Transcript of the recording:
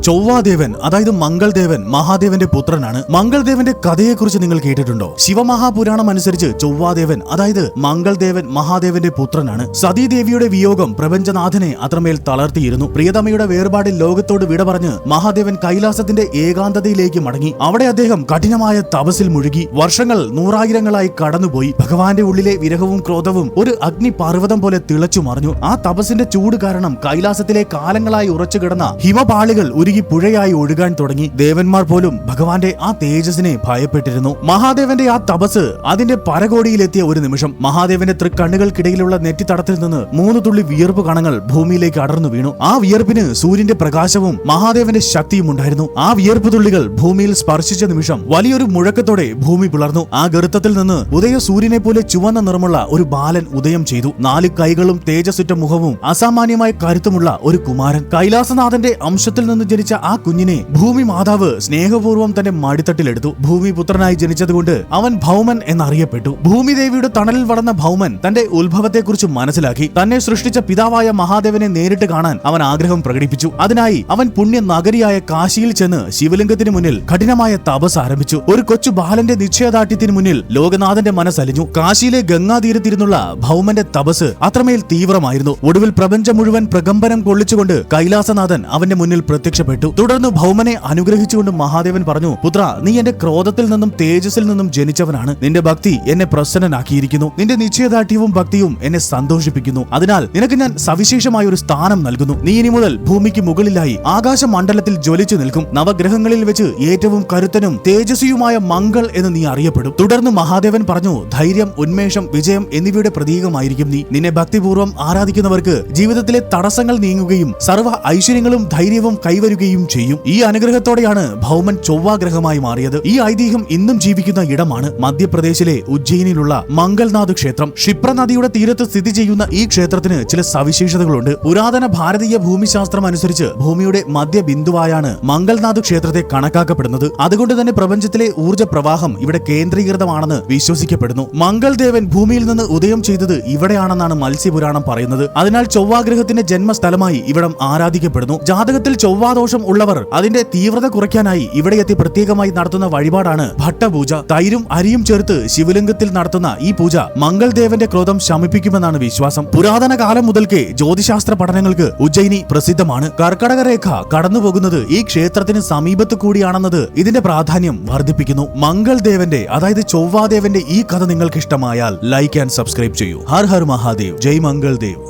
ചൊവ്വാദേവൻ അതായത് മംഗൾദേവൻ മഹാദേവന്റെ പുത്രനാണ്. മംഗൾദേവന്റെ കഥയെക്കുറിച്ച് നിങ്ങൾ കേട്ടിട്ടുണ്ടോ? ശിവമഹാപുരാണം അനുസരിച്ച് ചൊവ്വാദേവൻ അതായത് മംഗൾദേവൻ മഹാദേവന്റെ പുത്രനാണ്. സതീദേവിയുടെ വിയോഗം പ്രപഞ്ചനാഥനെ അത്രമേൽ തളർത്തിയിരുന്നു. പ്രിയതമയുടെ വേർപാടിൽ ലോകത്തോട് വിട പറഞ്ഞ് മഹാദേവൻ കൈലാസത്തിന്റെ ഏകാന്തതയിലേക്ക് മടങ്ങി. അവിടെ അദ്ദേഹം കഠിനമായ തപസ്സിൽ മുഴുകി. വർഷങ്ങൾ നൂറായിരങ്ങളായി കടന്നുപോയി. ഭഗവാന്റെ ഉള്ളിലെ വിരഹവും ക്രോധവും ഒരു അഗ്നിപർവ്വതം പോലെ തിളച്ചു മറിഞ്ഞു. ആ തപസ്സിന്റെ ചൂട് കാരണം കൈലാസത്തിലെ കാലങ്ങളായി ഉറച്ചു കിടന്ന ഹിമപാളികൾ ഉരുകി പുഴയായി ഒഴുകാൻ തുടങ്ങി. ദേവന്മാർ പോലും ഭഗവാന്റെ ആ തേജസ്സിനെ ഭയപ്പെട്ടിരുന്നു. മഹാദേവന്റെ ആ തപസ് അതിന്റെ പരകോടിയിലെത്തിയ ഒരു നിമിഷം മഹാദേവന്റെ തൃക്കണ്ണുകൾക്കിടയിലുള്ള നെറ്റിത്തടത്തിൽ നിന്ന് 3 തുള്ളി വിയർപ്പ് കണങ്ങൾ ഭൂമിയിലേക്ക് അടർന്നു വീണു. ആ വിയർപ്പിന് സൂര്യന്റെ പ്രകാശവും മഹാദേവന്റെ ശക്തിയും ഉണ്ടായിരുന്നു. ആ വിയർപ്പ് തുള്ളികൾ ഭൂമിയിൽ സ്പർശിച്ച നിമിഷം വലിയൊരു മുഴക്കത്തോടെ ഭൂമി പിളർന്നു. ആ ഗർത്തത്തിൽ നിന്ന് ഉദയ സൂര്യനെ പോലെ ചുവന്ന നിറമുള്ള ഒരു ബാലൻ ഉദയം ചെയ്തു. 4 കൈകളും തേജസ്സുറ്റ മുഖവും അസാമാന്യമായ കരുത്തുമുള്ള ഒരു കുമാരൻ. കൈലാസനാഥന്റെ അംശത്തിൽ നിന്ന് ജനിച്ച ആ കുഞ്ഞിനെ ഭൂമി മാതാവ് സ്നേഹപൂർവ്വം തന്റെ മടിത്തട്ടിലെടുത്തു. ഭൂമി പുത്രനായി ജനിച്ചതുകൊണ്ട് അവൻ ഭൗമൻ എന്നറിയപ്പെട്ടു. ഭൂമി ദേവിയുടെ തണലിൽ വളർന്ന ഭൗമൻ തന്റെ ഉത്ഭവത്തെക്കുറിച്ച് മനസ്സിലാക്കി. തന്നെ സൃഷ്ടിച്ച പിതാവായ മഹാദേവനെ നേരിട്ട് കാണാൻ അവൻ ആഗ്രഹം പ്രകടിപ്പിച്ചു. അതിനായി അവൻ പുണ്യ നഗരിയായ കാശിയിൽ ചെന്ന് ശിവലിംഗത്തിന് മുന്നിൽ കഠിനമായ തപസ് ആരംഭിച്ചു. ഒരു കൊച്ചു ബാലന്റെ നിശ്ചയദാർഢ്യത്തിന് മുന്നിൽ ലോകനാഥന്റെ മനസ്സലിഞ്ഞു. കാശിയിലെ ഗംഗാതീരത്തിരുന്നുള്ള ഭൗമന്റെ തപസ് അത്രമേൽ തീവ്രമായിരുന്നു. ഒടുവിൽ പ്രപഞ്ചം മുഴുവൻ പ്രകമ്പനം കൊള്ളിച്ചുകൊണ്ട് കൈലാസനാഥൻ അവന്റെ മുന്നിൽ പ്രത്യക്ഷപ്പെട്ടു. തുടർന്ന് ഭൗമനെ അനുഗ്രഹിച്ചുകൊണ്ട് മഹാദേവൻ പറഞ്ഞു, പുത്ര, നീ എന്റെ ക്രോധത്തിൽ നിന്നും തേജസ്സിൽ നിന്നും ജനിച്ചവനാണ്. നിന്റെ ഭക്തി എന്നെ പ്രസന്നനാക്കിയിരിക്കുന്നു. നിന്റെ നിശ്ചയദാർഢ്യവും ഭക്തിയും എന്നെ സന്തോഷിപ്പിക്കുന്നു. അതിനാൽ നിനക്ക് ഞാൻ സവിശേഷമായ ഒരു സ്ഥാനം നൽകുന്നു. നീ ഇനി മുതൽ ഭൂമിക്ക് മുകളിലായി ആകാശമണ്ഡലത്തിൽ ജ്വലിച്ചു നിൽക്കും. നവഗ്രഹങ്ങളിൽ വെച്ച് ഏറ്റവും കരുത്തനും തേജസ്വിയുമായ മംഗൾ എന്ന് നീ അറിയപ്പെടും. തുടർന്ന് മഹാദേവൻ പറഞ്ഞു, ധൈര്യം, ഉന്മേഷം, വിജയം എന്നിവയുടെ പ്രതീകമായിരിക്കും നീ. നിന്നെ ഭക്തിപൂർവ്വം ആരാധിക്കുന്നവർക്ക് ജീവിതത്തിലെ തടസ്സങ്ങൾ നീങ്ങുകയും സർവ്വ ഐശ്വര്യങ്ങളും ധൈര്യവും കൈവരുകയും ചെയ്യും. ഈ അനുഗ്രഹത്തോടെയാണ് ഭൗമൻ ചൊവ്വാഗ്രഹമായി മാറിയത്. ഈ ഐതിഹ്യം ഇന്നും ജീവിക്കുന്ന ഇടമാണ് മധ്യപ്രദേശിലെ ഉജ്ജയിനിലുള്ള മംഗൾനാഥ് ക്ഷേത്രം. ക്ഷിപ്ര നദിയുടെ തീരത്ത് സ്ഥിതി ചെയ്യുന്ന ഈ ക്ഷേത്രത്തിന് ചില സവിശേഷതകളുണ്ട്. പുരാതന ഭാരതീയ ഭൂമിശാസ്ത്രം അനുസരിച്ച് ഭൂമിയുടെ മധ്യബിന്ദുവായാണ് മംഗൾനാഥ് ക്ഷേത്രത്തെ കണക്കാക്കപ്പെടുന്നത്. അതുകൊണ്ട് തന്നെ പ്രപഞ്ചത്തിലെ ഊർജ്ജ പ്രവാഹം ഇവിടെ കേന്ദ്രീകൃതമാണെന്ന് വിശ്വസിക്കപ്പെടുന്നു. മംഗൾദേവൻ ഭൂമിയിൽ നിന്ന് ഉദയം ചെയ്തത് ഇവിടെയാണെന്നാണ് മത്സ്യപുരാണം പറയുന്നത്. അതിനാൽ ചൊവ്വാഗ്രഹത്തിന്റെ ജന്മസ്ഥലമായി ഇവിടം ആരാധിക്കപ്പെടുന്നു. ജാതകത്തിൽ ചൊവ്വാദോഷം ഉള്ളവർ അതിന്റെ തീവ്രത കുറയ്ക്കാനായി ഇവിടെ എത്തി പ്രത്യേകമായി നടത്തുന്ന വഴിപാടാണ് ഭട്ടപൂജ. തൈരും അരിയും ചേർത്ത് ശിവലിംഗത്തിൽ നടത്തുന്ന ഈ പൂജ മംഗൾദേവന്റെ ക്രോധം ശമിപ്പിക്കുമെന്നാണ് വിശ്വാസം. പുരാതന കാലം മുതൽക്കേ ജ്യോതിശാസ്ത്ര പഠനങ്ങൾക്ക് ഉജ്ജയിനി പ്രസിദ്ധമാണ്. കർക്കടക രേഖ കടന്നുപോകുന്നത് ഈ ക്ഷേത്രത്തിന് സമീപത്ത് കൂടിയാണെന്നത് ഇതിന്റെ പ്രാധാന്യം വർദ്ധിപ്പിക്കുന്നു. മംഗൾദേവന്റെ അതായത് ചൊവ്വാദേവന്റെ ഈ കഥ നിങ്ങൾക്ക് ഇഷ്ടമായാൽ ലൈക്ക് ആൻഡ് സബ്സ്ക്രൈബ് ചെയ്യൂ. ഹർ ഹർ മഹാദേവ്, ജയ് മംഗൾദേവ്.